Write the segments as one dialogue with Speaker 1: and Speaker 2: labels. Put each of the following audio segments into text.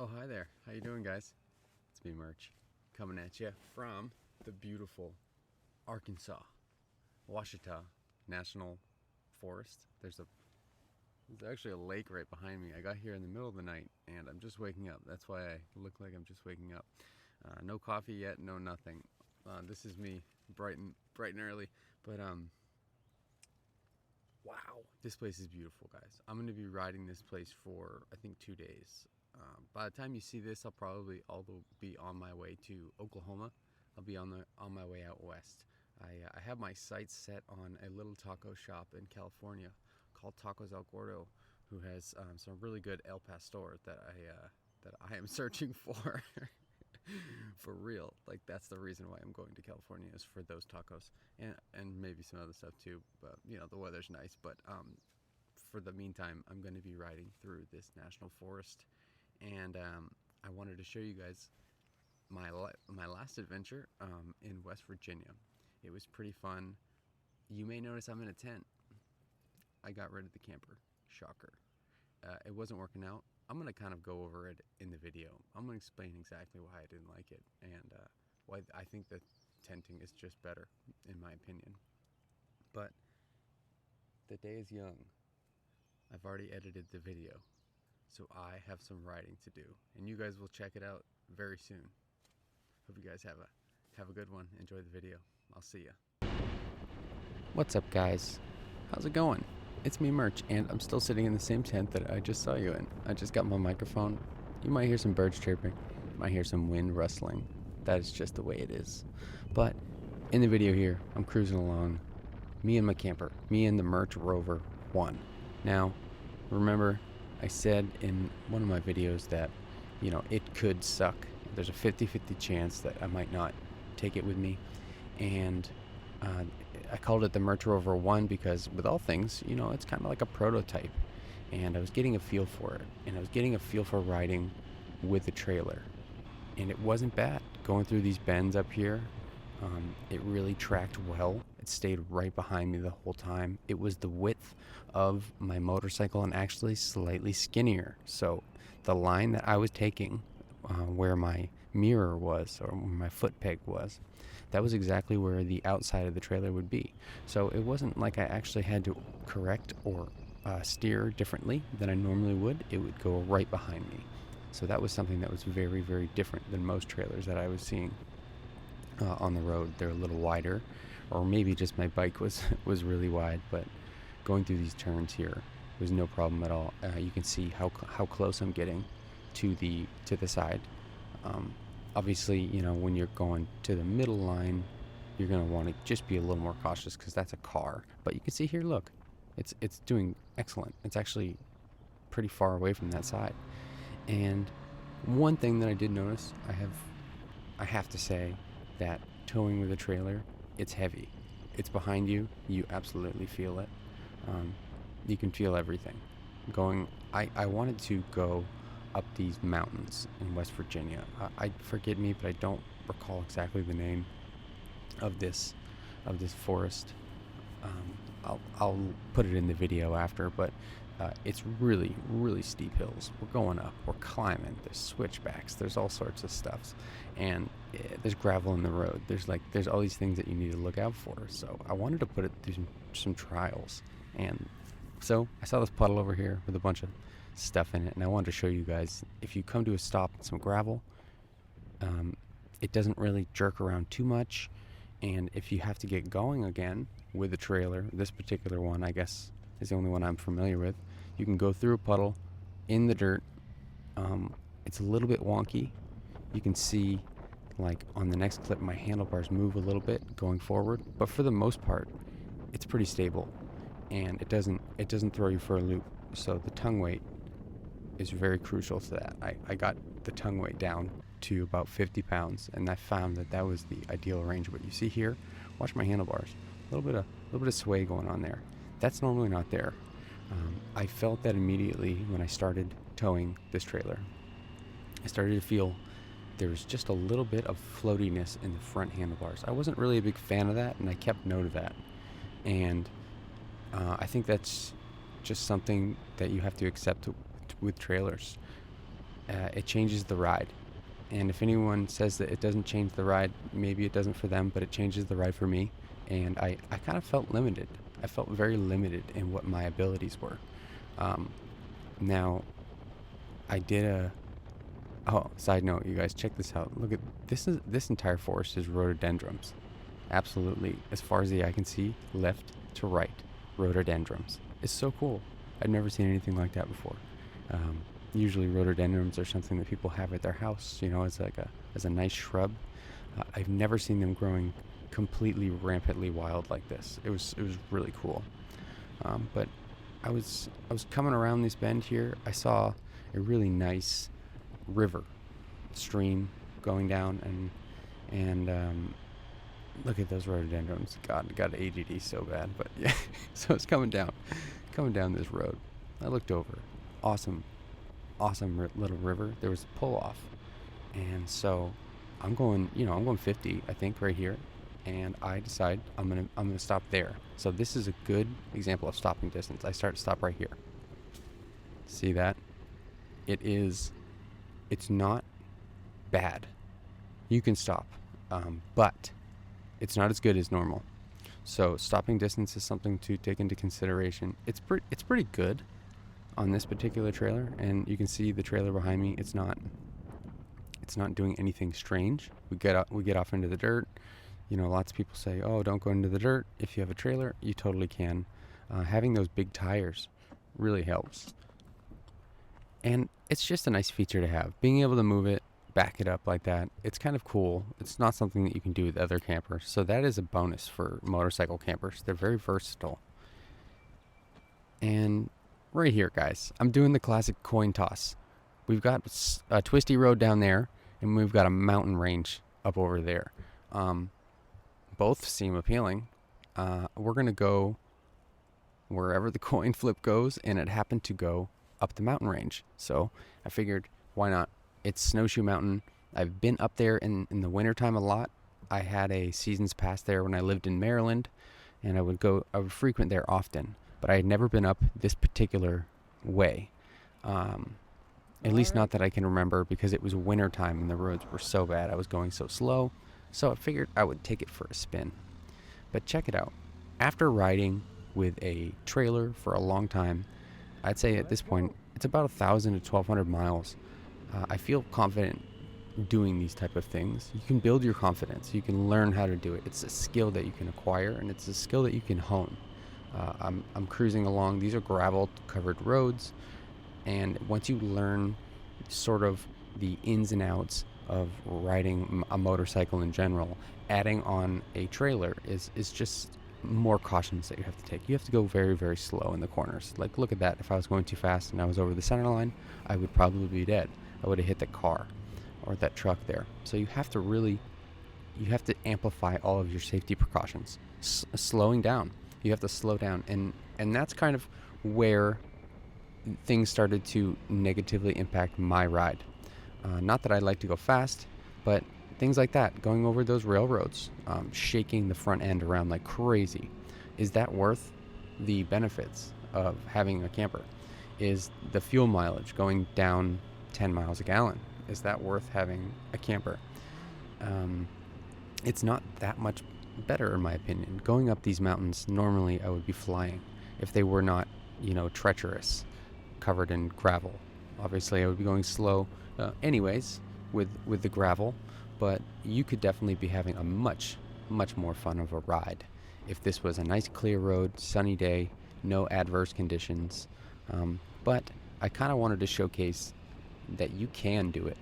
Speaker 1: Oh, hi there. How you doing, guys? It's me, Merch, coming at you from the beautiful Arkansas, Washita National Forest. There's actually a lake right behind me. I got here in the middle of the night, and I'm just waking up. That's why I look like I'm just waking up. No coffee yet, no nothing. This is me, bright and early. But wow, this place is beautiful, guys. I'm gonna be riding this place for I think 2 days. By the time you see this, I'll probably be on my way to Oklahoma. I'll be on my way out west. I have my sights set on a little taco shop in California called Tacos El Gordo, who has some really good El Pastor that I am searching for. For real, like that's the reason why I'm going to California, is for those tacos and maybe some other stuff too. But the weather's nice. But for the meantime, I'm going to be riding through this national forest, and I wanted to show you guys my last adventure in West Virginia. It was pretty fun. You may notice I'm in a tent. I got rid of the camper. Shocker. It wasn't working out. I'm going to kind of go over it in the video. I'm going to explain exactly why I didn't like it, and why I think that tenting is just better, in my opinion. But the day is young. I've already edited the video, so I have some writing to do, and you guys will check it out very soon. Hope you guys have a good one. Enjoy the video. I'll see ya. What's up, guys? How's it going? It's me, Merch, and I'm still sitting in the same tent that I just saw you in. I just got my microphone. You might hear some birds chirping. You might hear some wind rustling. That is just the way it is. But in the video here, I'm cruising along. Me and my camper. Me and the Merch Rover 1. Now, remember, I said in one of my videos that, it could suck. There's a 50-50 chance that I might not take it with me. And I called it the Merch Rover 1 because with all things, it's kind of like a prototype. And I was getting a feel for it. And I was getting a feel for riding with the trailer. And it wasn't bad. Going through these bends up here, it really tracked well. It stayed right behind me the whole time. It was the width of my motorcycle and actually slightly skinnier. So the line that I was taking, where my mirror was, or where my foot peg was, that was exactly where the outside of the trailer would be. So it wasn't like I actually had to correct or steer differently than I normally would. It would go right behind me. So that was something that was very, very different than most trailers that I was seeing on the road. They're a little wider, or maybe just my bike was really wide, but going through these turns here was no problem at all. You can see how close I'm getting to the side. Obviously, when you're going to the middle line, you're going to want to just be a little more cautious because that's a car. But you can see here, look, it's doing excellent. It's actually pretty far away from that side. And one thing that I did notice, I have to say that towing with a trailer, it's heavy. It's behind you. You absolutely feel it. You can feel everything. I wanted to go up these mountains in West Virginia. Forgive me, but I don't recall exactly the name of this forest. I'll put it in the video after, but it's really, really steep hills. We're going up, we're climbing, there's switchbacks, there's all sorts of stuff, and there's gravel in the road. There's all these things that you need to look out for. So I wanted to put it through some trials, and so I saw this puddle over here with a bunch of stuff in it, and I wanted to show you guys, if you come to a stop in some gravel, it doesn't really jerk around too much, and if you have to get going again with the trailer, this particular one I guess is the only one I'm familiar with, you can go through a puddle in the dirt. It's a little bit wonky. You can see, like on the next clip, my handlebars move a little bit going forward, but for the most part it's pretty stable, and it doesn't throw you for a loop. So the tongue weight is very crucial to that. I got the tongue weight down to about 50 pounds, and I found that was the ideal range. But you see here, watch my handlebars, a little bit of sway going on there. That's normally not there. I felt that immediately when I started towing this trailer. I started to feel there was just a little bit of floatiness in the front handlebars. I wasn't really a big fan of that, and I kept note of that. And I think that's just something that you have to accept with trailers. it changes the ride. And if anyone says that it doesn't change the ride, maybe it doesn't for them, but it changes the ride for me. And I kind of felt limited. I felt very limited in what my abilities were. Now, I did a... Oh, side note, you guys, check this out. Look at this. This entire forest is rhododendrons. Absolutely, as far as the eye can see, left to right, rhododendrons. It's so cool. I've never seen anything like that before. Usually rhododendrons are something that people have at their house, you know, as like as a nice shrub. I've never seen them growing completely rampantly wild like this. It was really cool. But I was coming around this bend here. I saw a really nice river, stream going down, and look at those rhododendrons. God, got ADD so bad, but yeah. So it's coming down this road. I looked over. Awesome little river. There was a pull off, and so I'm going 50, I think, right here, and I decide I'm gonna stop there. So this is a good example of stopping distance. I start to stop right here. See that? It's not bad. You can stop, but it's not as good as normal. So stopping distance is something to take into consideration. It's pretty good on this particular trailer, and you can see the trailer behind me. It's not doing anything strange. We get off into the dirt. You know, lots of people say, "Oh, don't go into the dirt." If you have a trailer, you totally can. Having those big tires really helps, and it's just a nice feature to have. Being able to move it, back it up like that, it's kind of cool. It's not something that you can do with other campers, so that is a bonus for motorcycle campers. They're very versatile. And right here, guys, I'm doing the classic coin toss. We've got a twisty road down there, and we've got a mountain range up over there. Both seem appealing. We're gonna go wherever the coin flip goes, and it happened to go up the mountain range. So I figured, why not? It's Snowshoe Mountain. I've been up there in the wintertime a lot. I had a season's pass there when I lived in Maryland, and I would frequent there often, but I had never been up this particular way. At least not that I can remember, because it was wintertime and the roads were so bad. I was going so slow, so I figured I would take it for a spin. But check it out. After riding with a trailer for a long time, I'd say at this point, it's about 1,000 to 1,200 miles. I feel confident doing these type of things. You can build your confidence. You can learn how to do it. It's a skill that you can acquire, and it's a skill that you can hone. I'm cruising along. These are gravel covered roads, and once you learn sort of the ins and outs of riding a motorcycle in general, adding on a trailer is just more cautions that you have to take. You have to go very, very slow in the corners. Like, look at that. If I was going too fast and I was over the center line, I would probably be dead. I would have hit the car or that truck there. So you have to amplify all of your safety precautions. Slowing down. You have to slow down. And that's kind of where things started to negatively impact my ride. Not that I like to go fast, but things like that, going over those railroads, shaking the front end around like crazy. Is that worth the benefits of having a camper? Is the fuel mileage going down 10 miles a gallon? Is that worth having a camper? It's not that much better, in my opinion. Going up these mountains, normally I would be flying if they were not, treacherous, covered in gravel. Obviously, I would be going slow anyways with the gravel, but you could definitely be having a much more fun of a ride if this was a nice clear road, sunny day, no adverse conditions. But I kind of wanted to showcase that you can do it.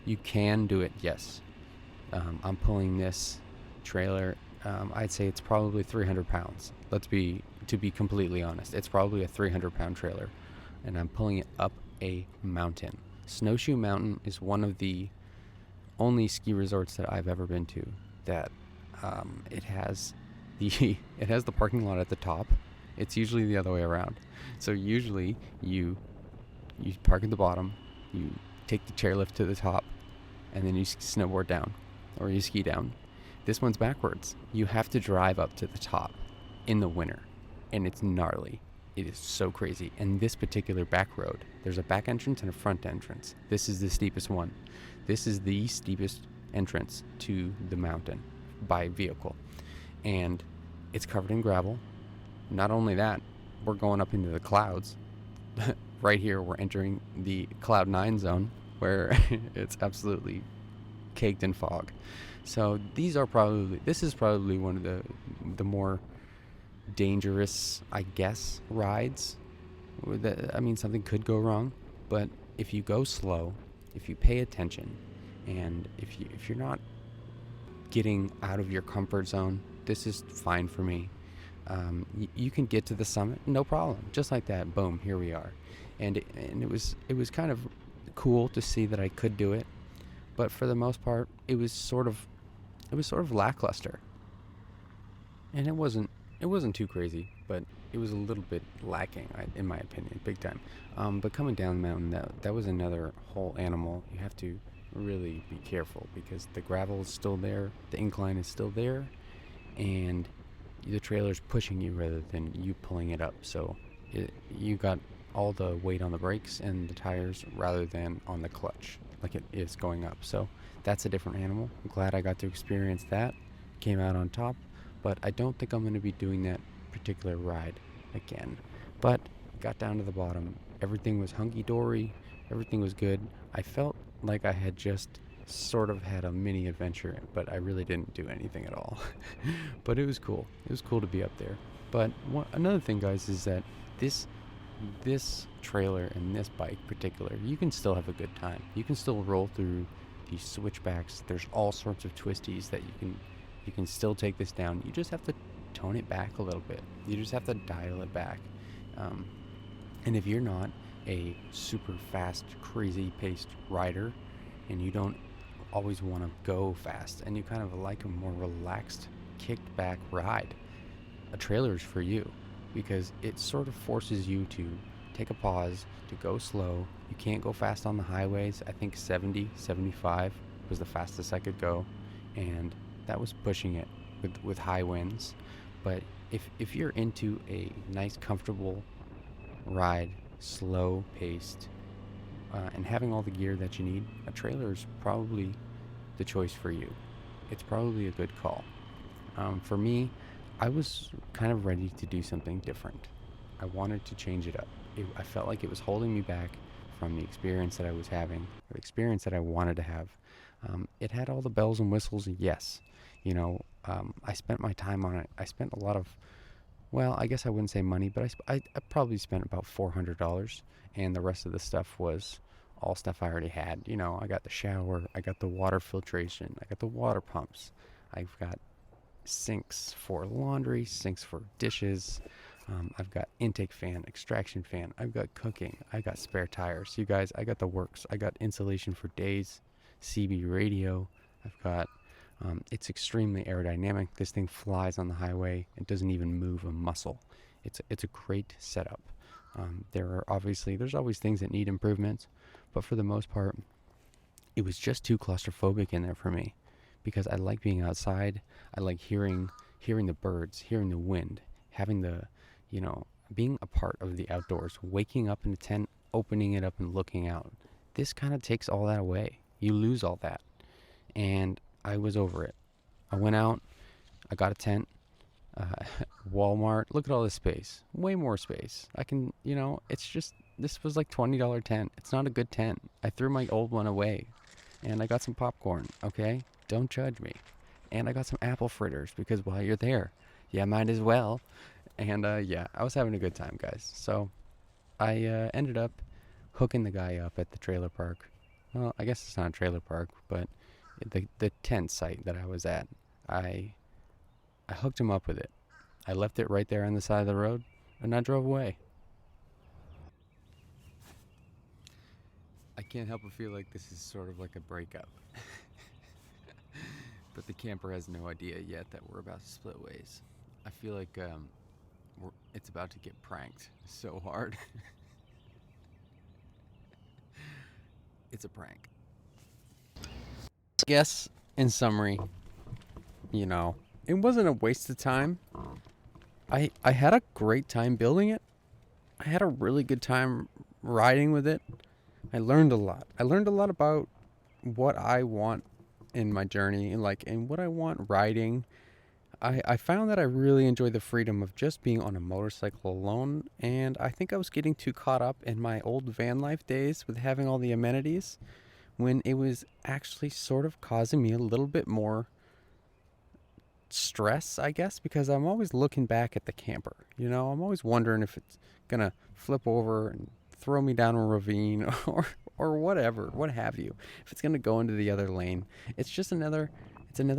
Speaker 1: You can do it, yes. I'm pulling this trailer. I'd say it's probably 300 pounds. To be completely honest, it's probably a 300-pound trailer, and I'm pulling it up a mountain. Snowshoe Mountain is one of the only ski resorts that I've ever been to that it has the parking lot at the top. It's usually the other way around. So usually you park at the bottom, you take the chairlift to the top, and then you snowboard down or you ski down. This one's backwards. You have to drive up to the top in the winter, and it's gnarly. It is so crazy. And this particular back road, there's a back entrance and a front entrance. This is the steepest one. This is the steepest entrance to the mountain by vehicle. And it's covered in gravel. Not only that, we're going up into the clouds. Right here, we're entering the Cloud 9 zone, where it's absolutely caked in fog. So this is probably one of the more dangerous, I guess, rides. I mean, something could go wrong, but if you go slow, if you pay attention, and if you're not getting out of your comfort zone, this is fine for me. You can get to the summit, no problem. Just like that, boom, here we are. And it was kind of cool to see that I could do it, but for the most part, it was sort of lackluster. And it wasn't too crazy, but it was a little bit lacking, in my opinion, big time. But coming down the mountain, that was another whole animal. You have to really be careful because the gravel is still there, the incline is still there, and the trailer's pushing you rather than you pulling it up. So you got all the weight on the brakes and the tires rather than on the clutch like it is going up. So that's a different animal. I'm glad I got to experience that, came out on top, but I don't think I'm going to be doing that particular ride again. But got down to the bottom, everything was hunky-dory, everything was good. I felt like I had just sort of had a mini adventure, but I really didn't do anything at all. But it was cool. It was cool to be up there. But another thing, guys, is that this trailer and this bike particular, you can still have a good time. You can still roll through these switchbacks. There's all sorts of twisties that you can still take this down. You just have to tone it back a little bit. You just have to dial it back. And if you're not a super fast, crazy paced rider, and you don't always want to go fast, and you kind of like a more relaxed, kicked back ride, a trailer is for you, because it sort of forces you to take a pause, to go slow. You can't go fast on the highways. I think 70, 75 was the fastest I could go, and that was pushing it with high winds. But if you're into a nice, comfortable ride, slow paced, and having all the gear that you need, a trailer is probably the choice for you. It's probably a good call. For me, I was kind of ready to do something different. I wanted to change it up. I felt like it was holding me back from the experience that I was having, or the experience that I wanted to have. It had all the bells and whistles, yes. I spent my time on it. I spent a lot of, well, I guess I wouldn't say money, but I probably spent about $400, and the rest of the stuff was all stuff I already had. I got the shower, I got the water filtration, I got the water pumps, I've got sinks for laundry, sinks for dishes, I've got intake fan, extraction fan, I've got cooking, I got spare tires. You guys, I got the works. I got insulation for days, CB radio, I've got it's extremely aerodynamic. This thing flies on the highway. It doesn't even move a muscle. It's a great setup. There's always things that need improvements, but for the most part, it was just too claustrophobic in there for me, because I like being outside. I like hearing the birds, hearing the wind, having being a part of the outdoors, waking up in a tent, opening it up and looking out. This kind of takes all that away. You lose all that. And I was over it. I went out, I got a tent, Walmart, look at all this space, way more space. I can, this was like $20 tent. It's not a good tent. I threw my old one away, and I got some popcorn, okay? Don't judge me. And I got some apple fritters, because while you're there, might as well. And I was having a good time, guys. So I ended up hooking the guy up at the trailer park. Well, I guess it's not a trailer park, but the tent site that I was at, I hooked him up with it. I left it right there on the side of the road, and I drove away. I can't help but feel like this is sort of like a breakup. But the camper has no idea yet that we're about to split ways. I feel like it's about to get pranked so hard. It's a prank. I guess, in summary, it wasn't a waste of time. I had a great time building it. I had a really good time riding with it. I learned a lot. I learned a lot about what I want in my journey and what I want riding. I found that I really enjoy the freedom of just being on a motorcycle alone, and I think I was getting too caught up in my old van life days with having all the amenities when it was actually sort of causing me a little bit more stress, I guess, because I'm always looking back at the camper. I'm always wondering if it's gonna flip over and throw me down a ravine or whatever, what have you. If it's gonna go into the other lane, it's another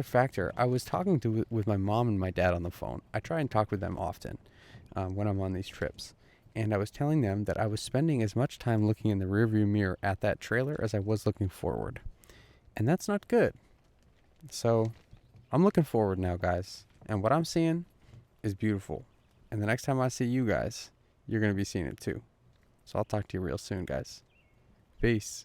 Speaker 1: factor. I was talking with my mom and my dad on the phone. I try and talk with them often when I'm on these trips. And I was telling them that I was spending as much time looking in the rearview mirror at that trailer as I was looking forward. And that's not good. So I'm looking forward now, guys. And what I'm seeing is beautiful. And the next time I see you guys, you're going to be seeing it too. So I'll talk to you real soon, guys. Peace.